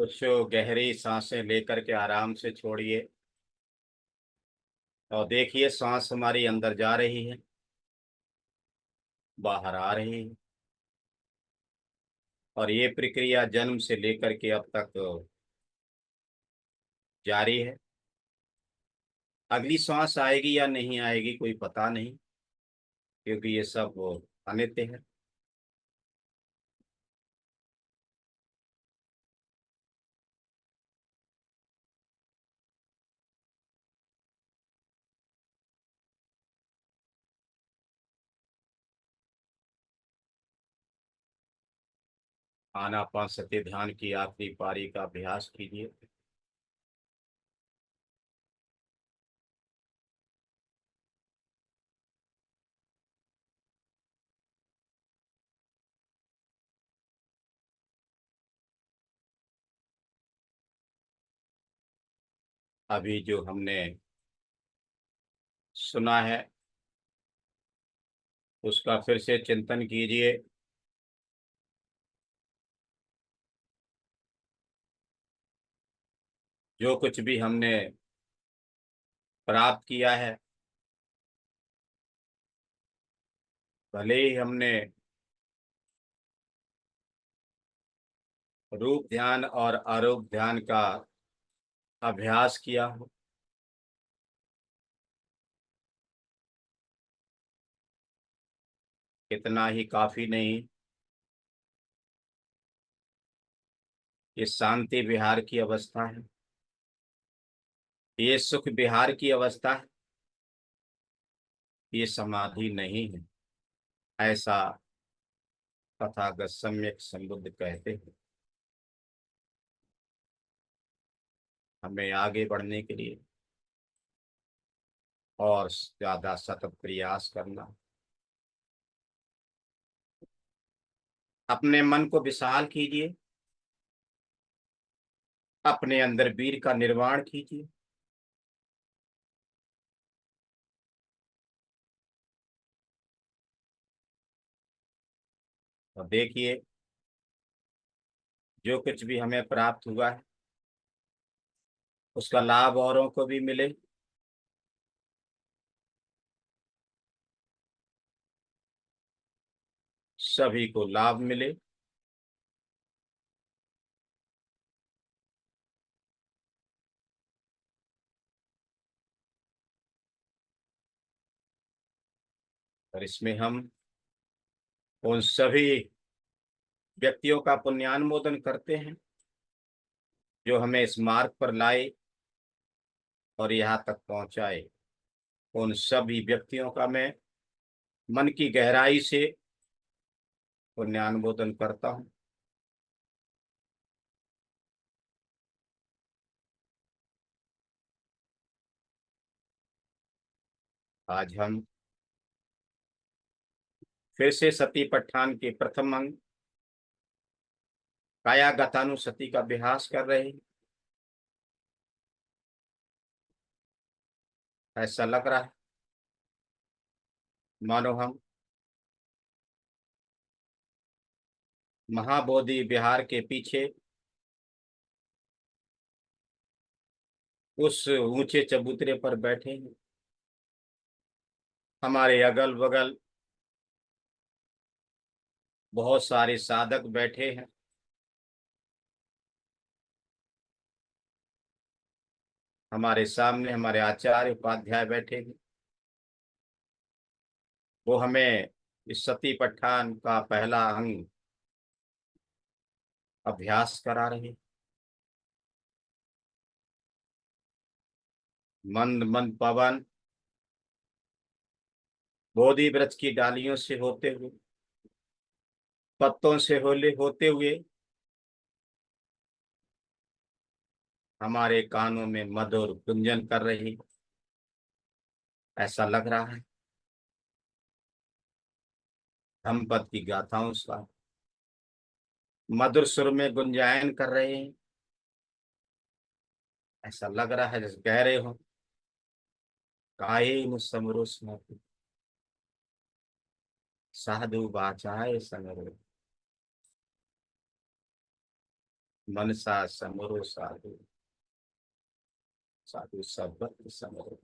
कुछ गहरी सांसें लेकर के आराम से छोड़िए और देखिए सांस हमारी अंदर जा रही है, बाहर आ रही है। और ये प्रक्रिया जन्म से लेकर के अब तक जारी है। अगली सांस आएगी या नहीं आएगी कोई पता नहीं, क्योंकि ये सब अनित्य है। आनापानसति ध्यान की आखिरी पारी का अभ्यास कीजिए। अभी जो हमने सुना है उसका फिर से चिंतन कीजिए। जो कुछ भी हमने प्राप्त किया है, भले ही हमने रूप ध्यान और आरोप ध्यान का अभ्यास किया हो, इतना ही काफी नहीं। ये शांति विहार की अवस्था है, ये सुख विहार की अवस्था है, ये समाधि नहीं है, ऐसा तथागत सम्यक संबुद्ध कहते हैं। हमें आगे बढ़ने के लिए और ज्यादा सतत प्रयास करना, अपने मन को विशाल कीजिए, अपने अंदर वीर का निर्माण कीजिए। और देखिए जो कुछ भी हमें प्राप्त हुआ है उसका लाभ औरों को भी मिले। सभी को लाभ मिले। और इसमें हम उन सभी व्यक्तियों का पुण्यानुमोदन करते हैं जो हमें इस मार्ग पर लाए और यहाँ तक पहुंचाए। उन सभी व्यक्तियों का मैं मन की गहराई से पुण्यानुमोदन करता हूँ। आज हम फिर से सती पट्ठान के प्रथम अंग काया गतानुसति का अभ्यास कर रहे हैं। ऐसा लग रहा है मानो हम महाबोधि विहार के पीछे उस ऊंचे चबूतरे पर बैठे हैं। हमारे अगल बगल बहुत सारे साधक बैठे हैं। हमारे सामने हमारे आचार्य उपाध्याय बैठे हैं। वो हमें इस सती पठान का पहला अंग अभ्यास करा रहे हैं। मंद मंद पवन बोधि वृक्ष की डालियों से होते हुए, पत्तों से होले होते हुए हमारे कानों में मधुर गुंजन कर रही। ऐसा लग रहा है हम पद की गाथाओं का मधुर सुर में गुंजायन कर रहे हैं। ऐसा लग रहा है जैसे कह रहे हो कायेन समरोस्मति साधु वाचाय समरो। मनसा समरो साधु, साधु सबत समरो,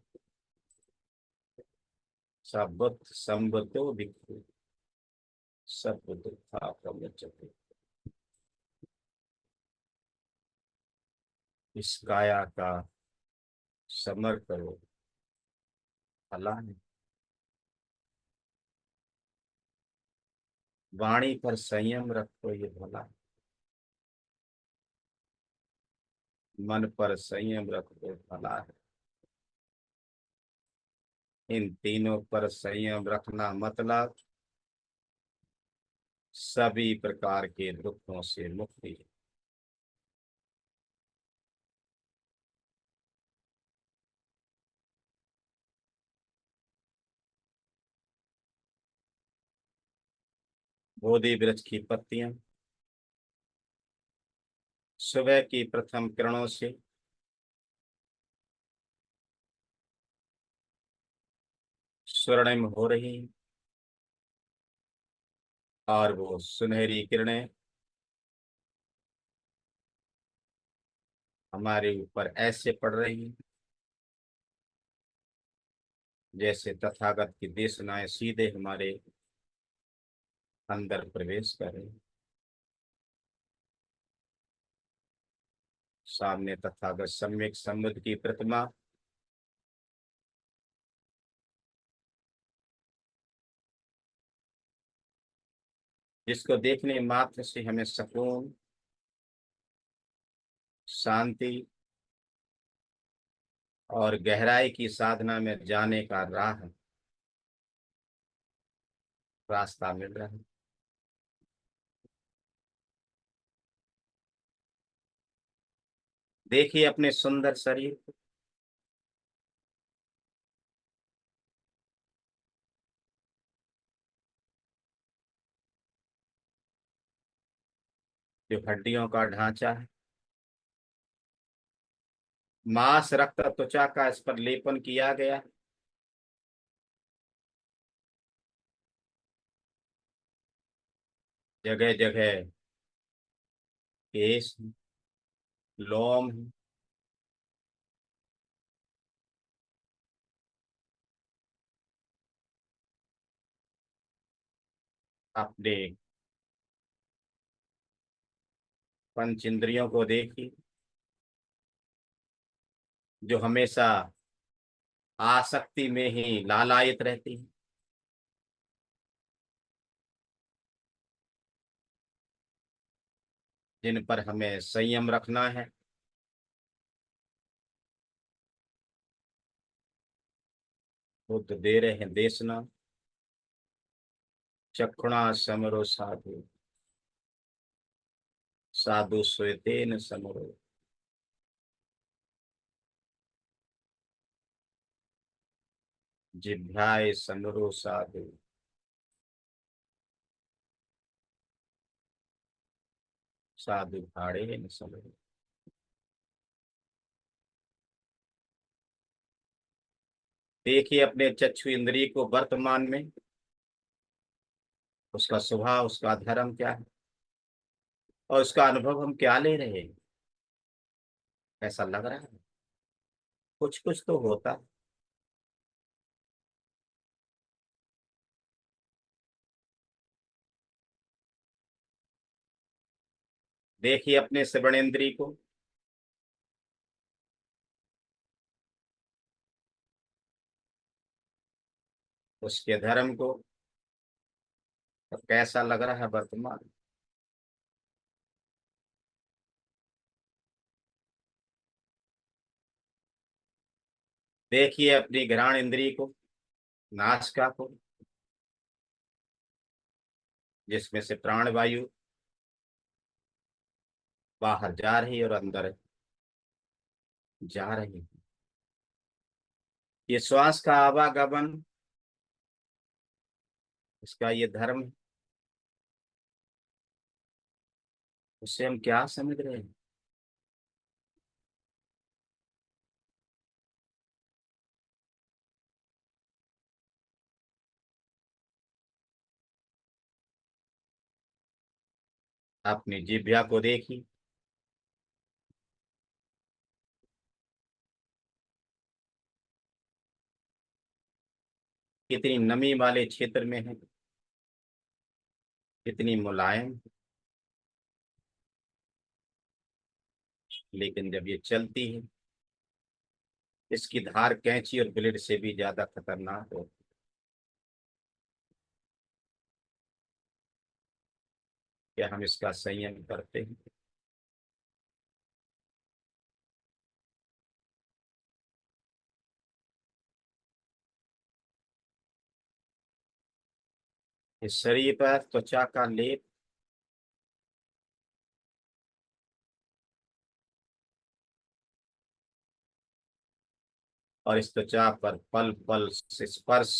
सबत संबतो भिक्षु, सब दुखा प्रमुचते। इस काया का समर करो, भला है। वाणी पर संयम रखो, ये भला है। मन पर संयम रखो, भला है। इन तीनों पर संयम रखना मतलब सभी प्रकार के दुखों से मुक्ति। बोधि वृक्ष की पत्तियां सुबह की प्रथम किरणों से स्वर्णिम हो रही हैं, और वो सुनहरी किरणें हमारे ऊपर ऐसे पड़ रही हैं जैसे तथागत की देशनाएं सीधे हमारे अंदर प्रवेश कर रही हैं। सामने तथागत सम्यक संबुद्ध की प्रतिमा, जिसको देखने मात्र से हमें सुकून, शांति और गहराई की साधना में जाने का रास्ता मिल रहा है। देखिए अपने सुंदर शरीर को, जो हड्डियों का ढांचा है, मांस रक्त त्वचा का इस पर लेपन किया गया है। जगह जगह केश है, लोम है। अपने पंच इंद्रियों को देखिए, जो हमेशा आसक्ति में ही लालायित रहती है। जिन पर हमें संयम रखना है। बुद्ध दे रहे हैं देशना, चक्षुणा समरो साधु, साधु श्वेतेन समरो। जिह्वाय समरो साधु, साधु भाड़े न समरो। देखिए अपने चक्षु इंद्रिय को वर्तमान में, उसका स्वभाव, उसका धर्म क्या है, और उसका अनुभव हम क्या ले रहे हैं। ऐसा लग रहा है कुछ कुछ तो होता है। देखिए अपने श्रवणेन्द्रिय को, उसके धर्म को, और कैसा लग रहा है वर्तमान। देखिए अपनी घ्राण इंद्रिय को, नासिका को, जिसमें से प्राण वायु बाहर जा रही है और अंदर जा रही है। ये श्वास का आवागमन, इसका ये धर्म है। उससे हम क्या समझ रहे हैं। अपनी जिह्वा को देखिए, कितनी नमी वाले क्षेत्र में है, कितनी मुलायम। लेकिन जब ये चलती है, इसकी धार कैंची और ब्लेड से भी ज्यादा खतरनाक हो। क्या हम इसका संयम करते हैं? इस शरीर पर त्वचा का लेप, और इस त्वचा पर पल पल से स्पर्श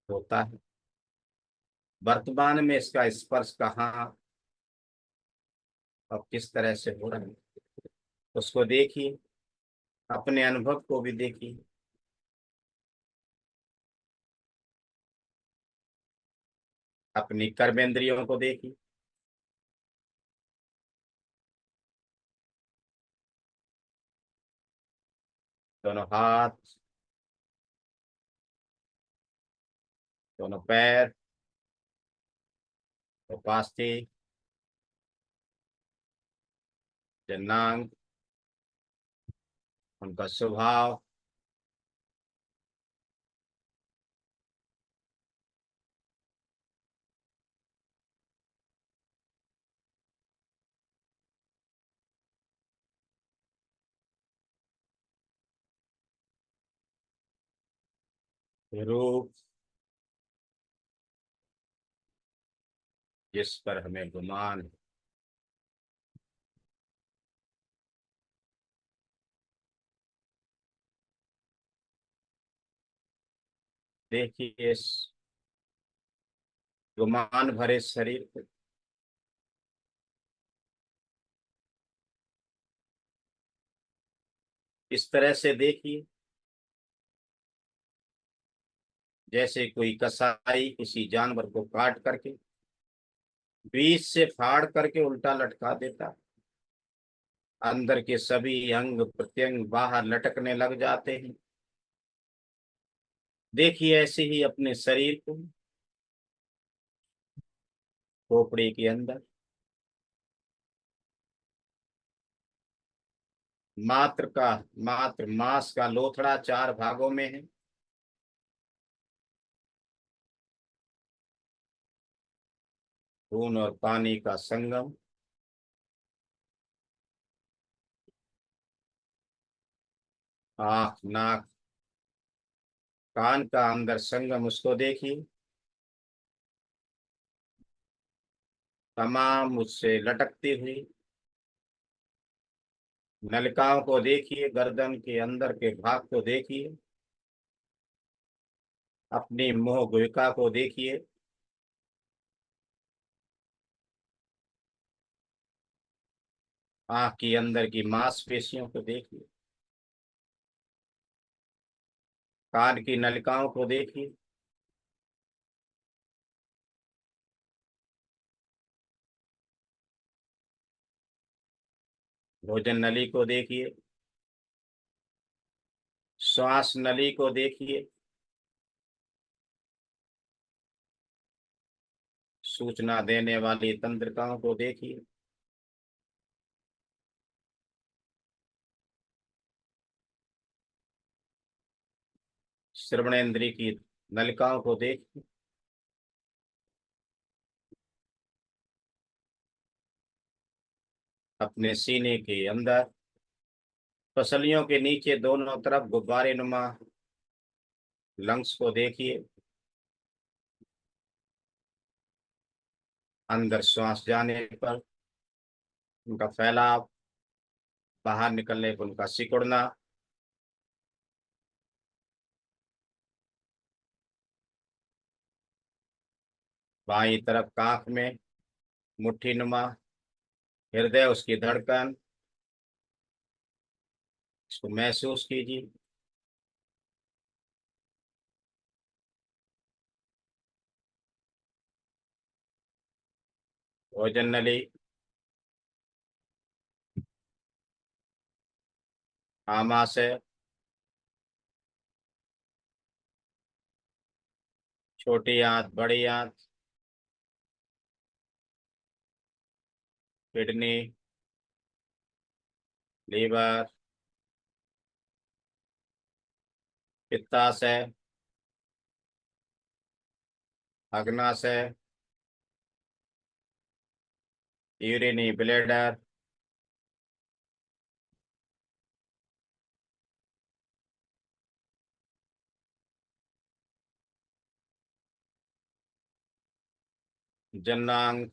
होता है। वर्तमान में इसका स्पर्श कहाँ और किस तरह से हो रहा है, उसको देखिए। अपने अनुभव को भी देखिए। अपनी कर्मेंद्रियों को देखिए। दोनों हाथ, दोनों पैर, उपास्थि, जनांग, उनका स्वभाव, रूप, जिस पर हमें गुमान है। देखिए इस गुमान भरे शरीर को। इस तरह से देखिए जैसे कोई कसाई किसी जानवर को काट करके बीच से फाड़ करके उल्टा लटका देता, अंदर के सभी अंग प्रत्यंग बाहर लटकने लग जाते हैं। देखिए ऐसे ही अपने शरीर को, खोपड़ी के अंदर मात्र मांस का लोथड़ा 4 भागों में है। खून और पानी का संगम, आंख नाक कान का अंदर संगम, उसको देखिए। तमाम मुझसे लटकती हुई नलिकाओं को देखिए, गर्दन के अंदर के भाग को देखिए, अपनी मुंह गुहिका को देखिए, आंख की अंदर की मांसपेशियों को देखिए, कान की नलिकाओं को देखिए, भोजन नली को देखिए, श्वास नली को देखिए, सूचना देने वाली तंत्रिकाओं को देखिए, श्रवणेंद्रिय की नलिकाओं को देखिए, अपने सीने के अंदर पसलियों के नीचे दोनों तरफ गुब्बारे नुमा लंग्स को देखिए, अंदर श्वास जाने पर उनका फैलाव, बाहर निकलने पर उनका सिकुड़ना, बाईं तरफ कांख में मुट्ठी नुमा हृदय, उसकी धड़कन, इसको महसूस कीजिए। भोजन नली, आमाशय, छोटी आंत, बड़ी आंत, किडनी, लीवर, पित्ताशय, अग्नाशय, यूरिनी ब्लैडर, जननांग,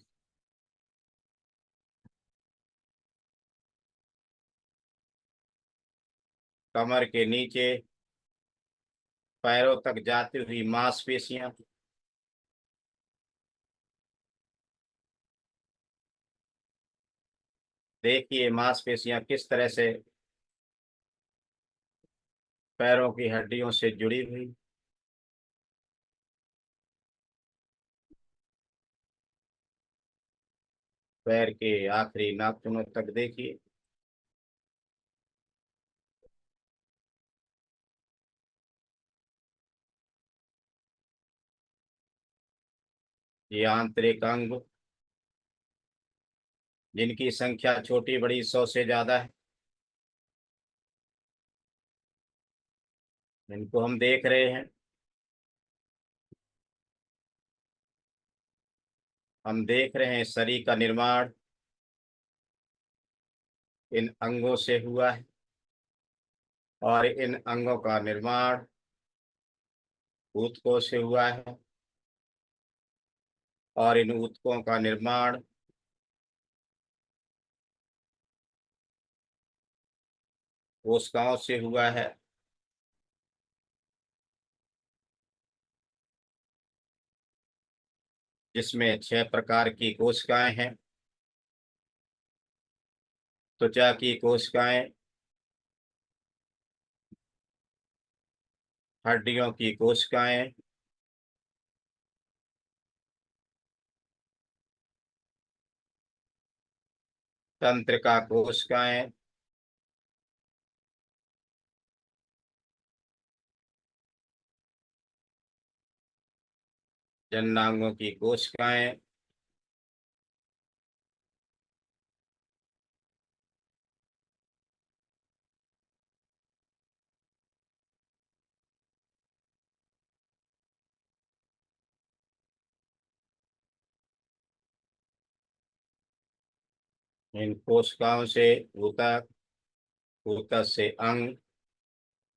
कमर के नीचे पैरों तक जाती हुई मांसपेशियां, देखिए मांसपेशियां किस तरह से पैरों की हड्डियों से जुड़ी हुई। पैर के आखिरी नाखूनों तक देखिए। ये आंतरिक अंग, जिनकी संख्या छोटी बड़ी 100 से ज्यादा है, इनको हम देख रहे हैं। हम देख रहे हैं शरीर का निर्माण इन अंगों से हुआ है, और इन अंगों का निर्माण ऊतकों से हुआ है, और इन ऊतकों का निर्माण कोशिकाओं से हुआ है। जिसमें 6 प्रकार की कोशिकाएं हैं। त्वचा की कोशिकाएं, हड्डियों की कोशिकाएं, तंत्रिका कोशिकाएं, जननांगों की कोशिकाएं, इन कोशिकाओं से ऊतक, ऊतक से अंग,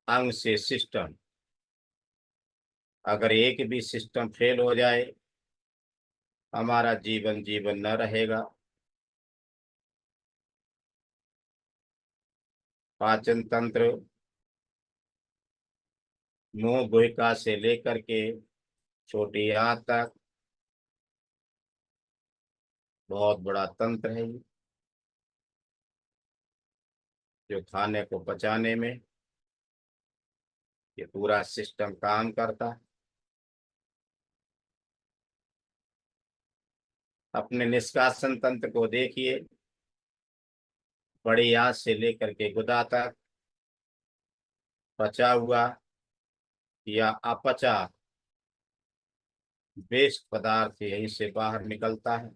अंग से सिस्टम। अगर एक भी सिस्टम फेल हो जाए, हमारा जीवन जीवन न रहेगा। पाचन तंत्र, मुंह गुहिका से लेकर के छोटी आंत तक बहुत बड़ा तंत्र है ये, जो खाने को पचाने में ये पूरा सिस्टम काम करता है। अपने निष्कासन तंत्र को देखिए। बड़ी आंत से लेकर के गुदा तक पचा हुआ या अपचा वेस्ट पदार्थ यहीं से बाहर निकलता है।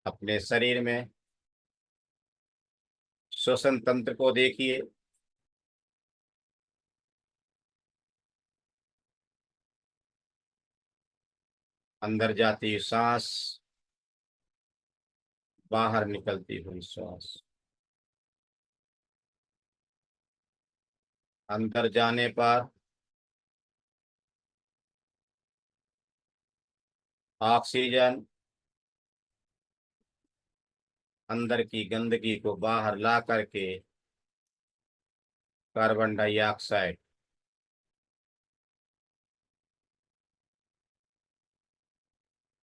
अपने शरीर में श्वसन तंत्र को देखिए। अंदर जाती हुई सांस, बाहर निकलती हुई सांस। अंदर जाने पर ऑक्सीजन अंदर की गंदगी को बाहर ला करके कार्बन डाइऑक्साइड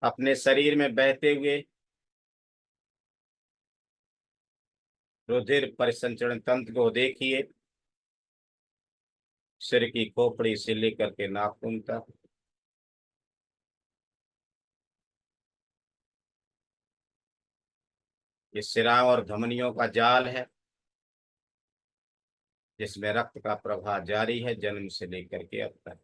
अपने शरीर में बहते हुए रुधिर परिसंचरण तंत्र को देखिए। सिर की खोपड़ी से लेकर के नाखून तक ये सिराओं और धमनियों का जाल है। जिसमें रक्त का प्रवाह जारी है जन्म से लेकर के अब तक।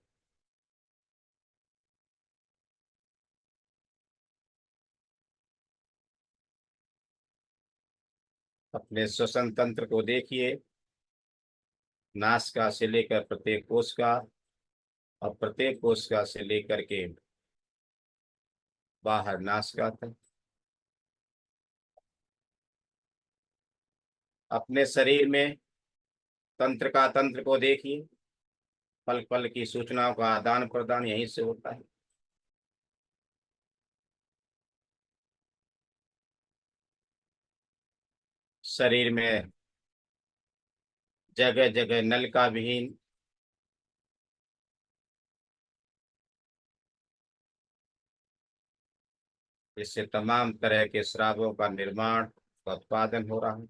अपने श्वसन तंत्र को देखिए, नासिका से लेकर प्रत्येक कोशिका और प्रत्येक कोशिका से लेकर के बाहर नासिका तक। अपने शरीर में तंत्र का तंत्र को देखिए, पल पल की सूचनाओं का आदान प्रदान यहीं से होता है। शरीर में जगह जगह नल का विहीन, जिससे तमाम तरह के स्रावों का निर्माण व उत्पादन हो रहा है,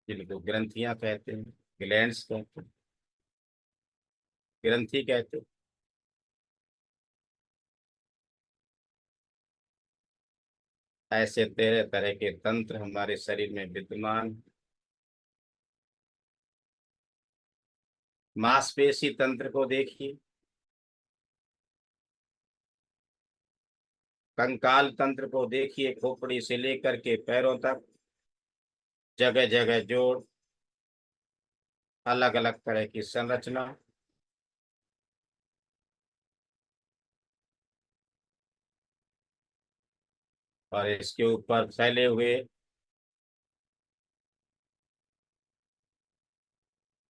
जिनको ग्रंथियां कहते हैं, ग्लैंड्स कहते हैं, ग्रंथि कहते हैं। ऐसे तरह तरह के तंत्र हमारे शरीर में विद्यमान। मांसपेशी तंत्र को देखिए, कंकाल तंत्र को देखिए, खोपड़ी से लेकर के पैरों तक जगह जगह जोड़, अलग अलग तरह की संरचना। और इसके ऊपर फैले हुए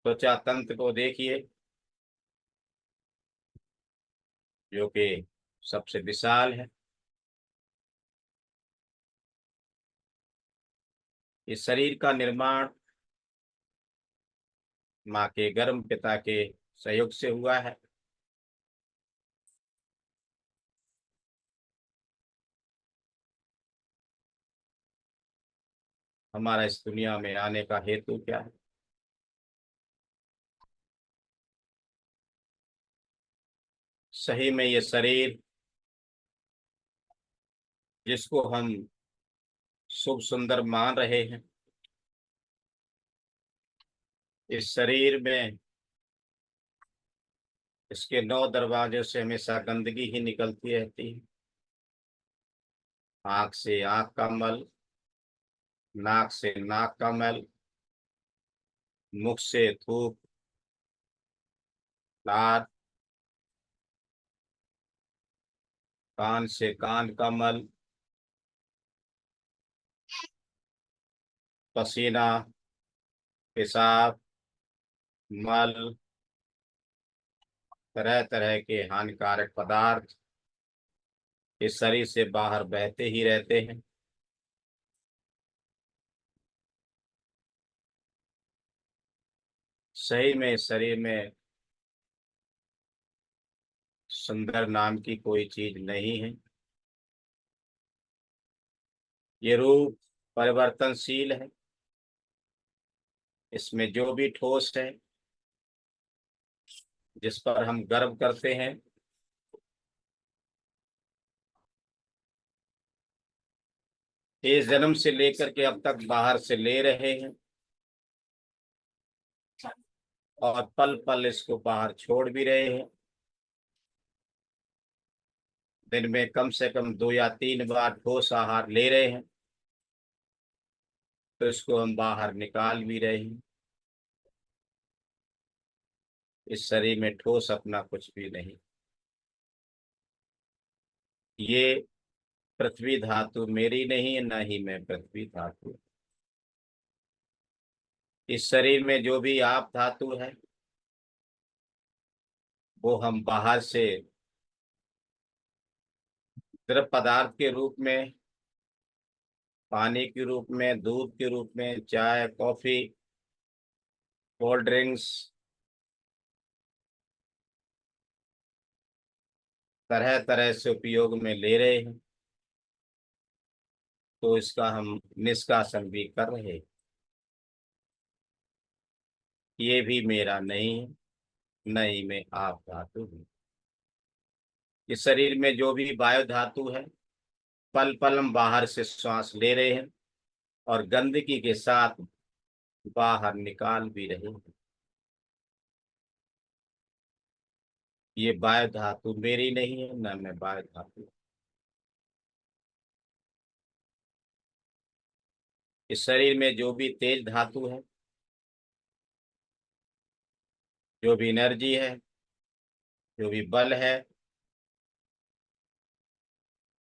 त्वचा तंत्र को देखिए, जो कि सबसे विशाल है। इस शरीर का निर्माण माँ के गर्भ पिता के सहयोग से हुआ है। हमारा इस दुनिया में आने का हेतु क्या है? सही में ये शरीर जिसको हम शुभ सुंदर मान रहे हैं, इस शरीर में इसके 9 दरवाजों से हमेशा गंदगी ही निकलती रहती है। आंख से आंख का मल, नाक से नाक का मल, मुख से थूक, लार, कान से कान का मल, पसीना, पेशाब, मल, तरह तरह के हानिकारक पदार्थ इस शरीर से बाहर बहते ही रहते हैं। सही में इस शरीर में सुंदर नाम की कोई चीज नहीं है। ये रूप परिवर्तनशील है। इसमें जो भी ठोस है, जिस पर हम गर्व करते हैं, इस जन्म से लेकर के अब तक बाहर से ले रहे हैं और पल पल इसको बाहर छोड़ भी रहे हैं। दिन में कम से कम 2 या 3 बार ठोस आहार ले रहे हैं, तो इसको हम बाहर निकाल भी रहे हैं। इस शरीर में ठोस अपना कुछ भी नहीं। ये पृथ्वी धातु मेरी नहीं है, न ही मैं पृथ्वी धातु। इस शरीर में जो भी आप धातु है, वो हम बाहर से द्रव पदार्थ के रूप में, पानी के रूप में, दूध के रूप में, चाय, कॉफी, कोल्ड ड्रिंक्स, तरह तरह से उपयोग में ले रहे हैं, तो इसका हम निष्कासन भी कर रहे हैं। ये भी मेरा नहीं है, न ही मैं आप धातु हूँ। इस शरीर में जो भी वायु धातु है, पल पल हम बाहर से श्वास ले रहे हैं, और गंदगी के साथ बाहर निकाल भी रहे हैं। ये बाह्य धातु मेरी नहीं है, न मैं बाह्य धातु। इस शरीर में जो भी तेज धातु है, जो भी एनर्जी है, जो भी बल है,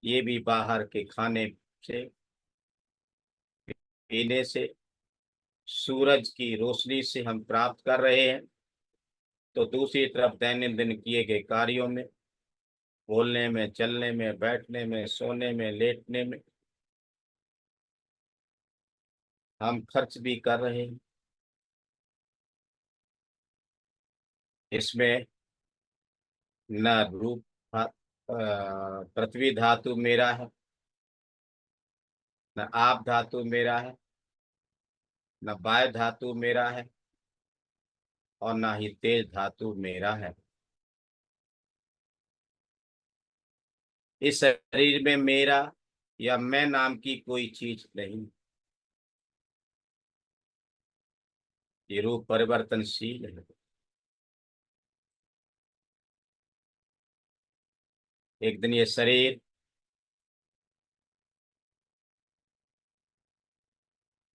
ये भी बाहर के खाने से, पीने से, सूरज की रोशनी से हम प्राप्त कर रहे हैं। तो दूसरी तरफ दैनंदिन किए गए कार्यों में, बोलने में, चलने में, बैठने में, सोने में, लेटने में हम खर्च भी कर रहे हैं। इसमें न रूप पृथ्वी धातु मेरा है, न आप धातु मेरा है, न वायु धातु मेरा है, और न ही तेज धातु मेरा है। इस शरीर में मेरा या मैं नाम की कोई चीज नहीं। ये रूप परिवर्तनशील है। एक दिन ये शरीर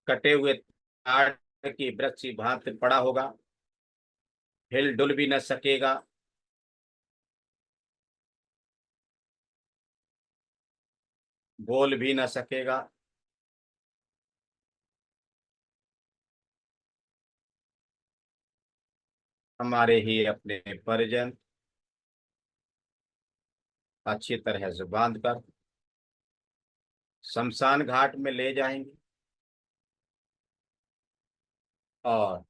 कटे हुए ताड़ की वृक्ष की भांति पड़ा होगा, हिल डुल भी न सकेगा, बोल भी न सकेगा। हमारे ही अपने परिजन अच्छी तरह से बांध कर शमशान घाट में ले जाएंगे और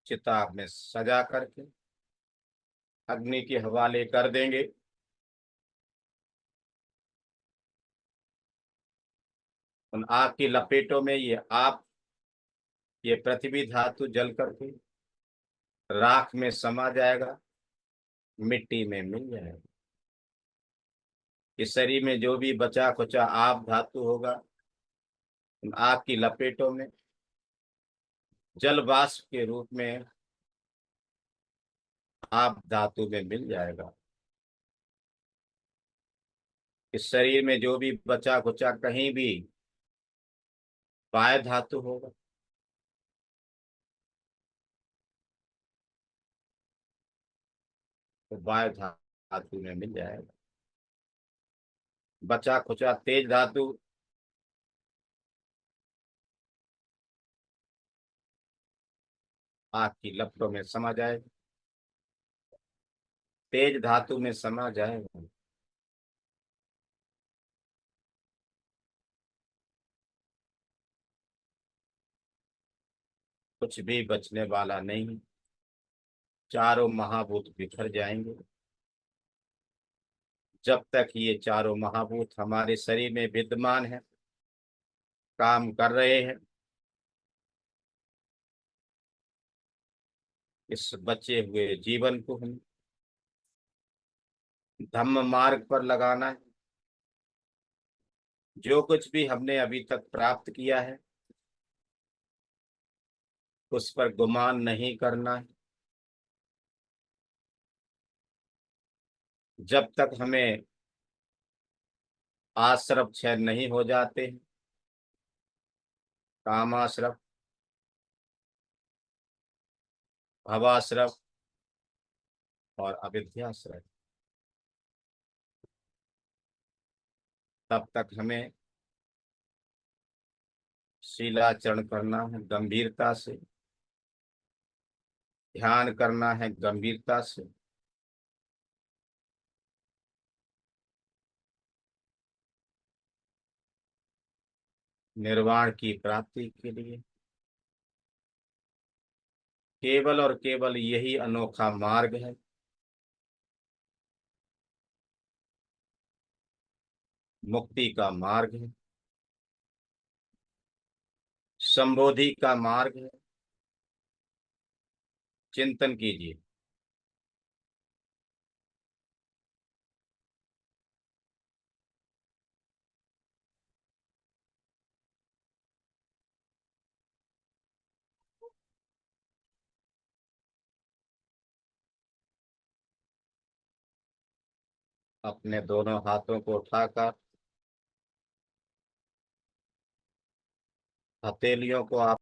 चिता में सजा करके अग्नि के हवाले कर देंगे। उन आग की लपेटों में ये पृथ्वी धातु जल करके राख में समा जाएगा, मिट्टी में मिल जाएगा। इस शरीर में जो भी बचा खुचा आप धातु होगा, उन आग की लपेटों में जल वाष्प के रूप में आप धातु में मिल जाएगा। इस शरीर में जो भी बचा खुचा कहीं भी वायु धातु होगा, तो वायु धातु में मिल जाएगा। बचा खुचा तेज धातु आग की लपटों में समा जाएगा, तेज धातु में समा जाएगा। कुछ भी बचने वाला नहीं। चारों महाभूत बिखर जाएंगे। जब तक ये चारों महाभूत हमारे शरीर में विद्यमान है, काम कर रहे हैं, इस बचे हुए जीवन को हम धम्म मार्ग पर लगाना है। जो कुछ भी हमने अभी तक प्राप्त किया है, उस पर गुमान नहीं करना है। जब तक हमें आश्रव क्षय नहीं हो जाते हैं, कामाश्रव, भवाश्रव और अविद्याश्रव, तब तक हमें शीलाचरण करना है गंभीरता से, ध्यान करना है गंभीरता से। निर्वाण की प्राप्ति के लिए केवल और केवल यही अनोखा मार्ग है। मुक्ति का मार्ग है, संबोधि का मार्ग है। चिंतन कीजिए। अपने दोनों हाथों को उठाकर हथेलियों को आप